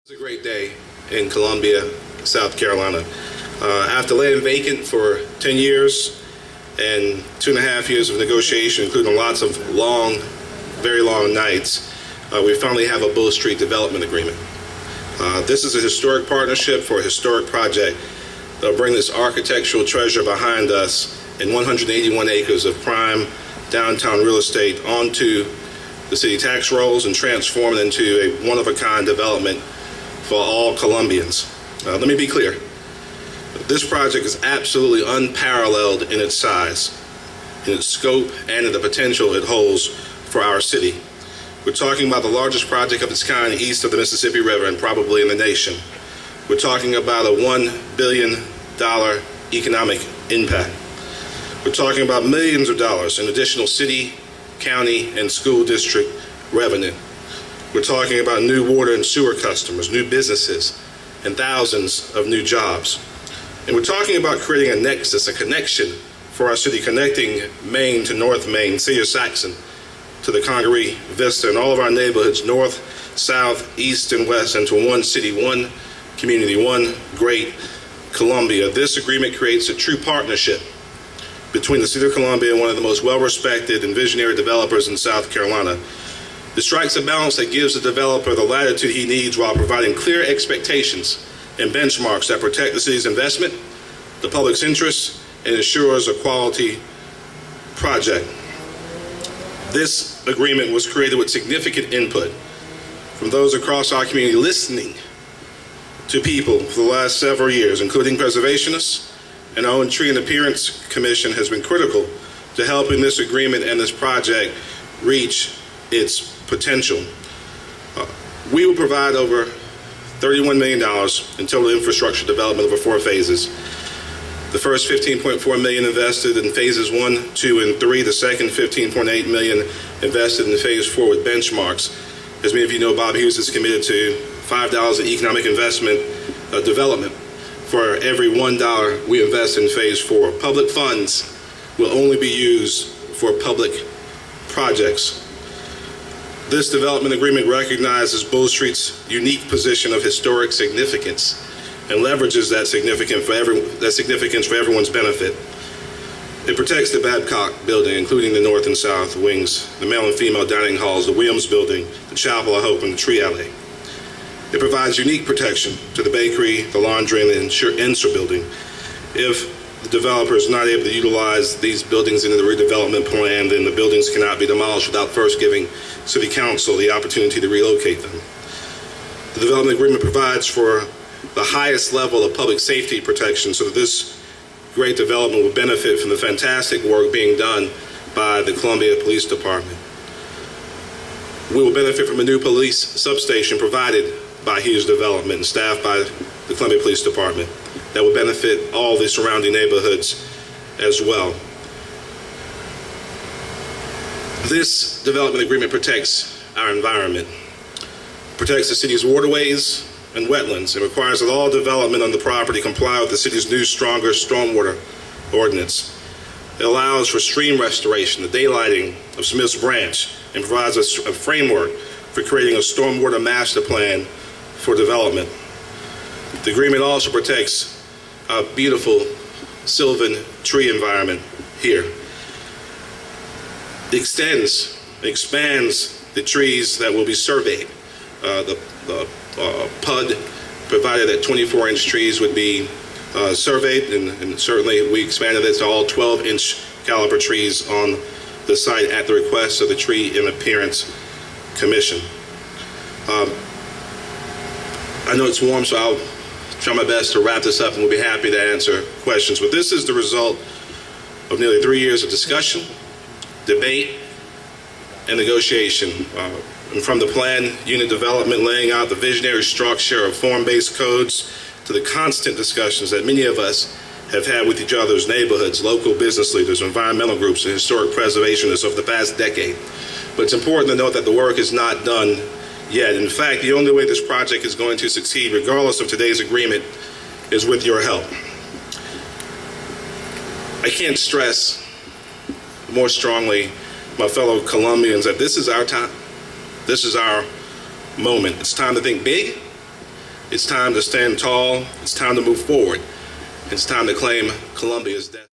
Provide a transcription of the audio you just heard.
It's a great day in Columbia, South Carolina. After laying vacant for 10 years and 2.5 years of negotiation, including lots of long, very long nights, we finally have a Bull Street development agreement. This is a historic partnership for a historic project that'll bring this architectural treasure behind us in 181 acres of prime downtown real estate onto the city tax rolls and transform it into a one-of-a-kind development for all Columbians. Let me be clear. This project is absolutely unparalleled in its size, in its scope, and in the potential it holds for our city. We're talking about the largest project of its kind east of the Mississippi River and probably in the nation. We're talking about a $1 billion economic impact. We're talking about millions of dollars in additional city, county, and school district revenue. We're talking about new water and sewer customers, new businesses, and thousands of new jobs. And we're talking about creating a nexus, a connection for our city, connecting Maine to North Maine, Cedar-Saxon to the Congaree Vista, and all of our neighborhoods, north, south, east, and west, into one city, one community, one great Columbia. This agreement creates a true partnership between the city of Columbia and one of the most well-respected and visionary developers in South Carolina. It strikes a balance that gives the developer the latitude he needs while providing clear expectations and benchmarks that protect the city's investment, the public's interests, and ensures a quality project. This agreement was created with significant input from those across our community listening to people for the last several years, including preservationists, and our own Tree and Appearance Commission has been critical to helping this agreement and this project reach its potential. We will provide over $31 million in total infrastructure development over 4 phases. The first $15.4 million invested in phases 1, 2, and 3. The second $15.8 million invested in phase 4 with benchmarks. As many of you know, Bob Hughes is committed to $5 in economic investment development for every $1 we invest in phase 4. Public funds will only be used for public projects. This development agreement recognizes Bull Street's unique position of historic significance and leverages that significance for everyone's benefit. It protects the Babcock building, including the north and south wings, the male and female dining halls, the Williams building, the Chapel of Hope, and the Tree Alley. It provides unique protection to the bakery, the laundry, and the Ensor building. If the developer is not able to utilize these buildings in the redevelopment plan, then the buildings cannot be demolished without first giving City Council the opportunity to relocate them. The development agreement provides for the highest level of public safety protection so that this great development will benefit from the fantastic work being done by the Columbia Police Department. We will benefit from a new police substation provided by Hughes Development and staffed by the Columbia Police Department that will benefit all the surrounding neighborhoods as well. This development agreement protects our environment, protects the city's waterways and wetlands, and requires that all development on the property comply with the city's new, stronger stormwater ordinance. It allows for stream restoration, the daylighting of Smith's Branch, and provides a framework for creating a stormwater master plan for development. The agreement also protects a beautiful sylvan tree environment here. It expands the trees that will be surveyed. The PUD provided that 24-inch trees would be surveyed, and certainly we expanded it to all 12-inch caliber trees on the site at the request of the Tree and Appearance Commission. I know it's warm, so I'll try my best to wrap this up, and we'll be happy to answer questions. But this is the result of nearly 3 years of discussion, debate, and negotiation. And from the plan unit development, laying out the visionary structure of form-based codes, to the constant discussions that many of us have had with each other's neighborhoods, local business leaders, environmental groups, and historic preservationists over the past decade. But it's important to note that the work is not done yet. In fact, the only way this project is going to succeed, regardless of today's agreement, is with your help. I can't stress more strongly, my fellow Columbians, that this is our time. This is our moment. It's time to think big. It's time to stand tall. It's time to move forward. It's time to claim Columbia's destiny.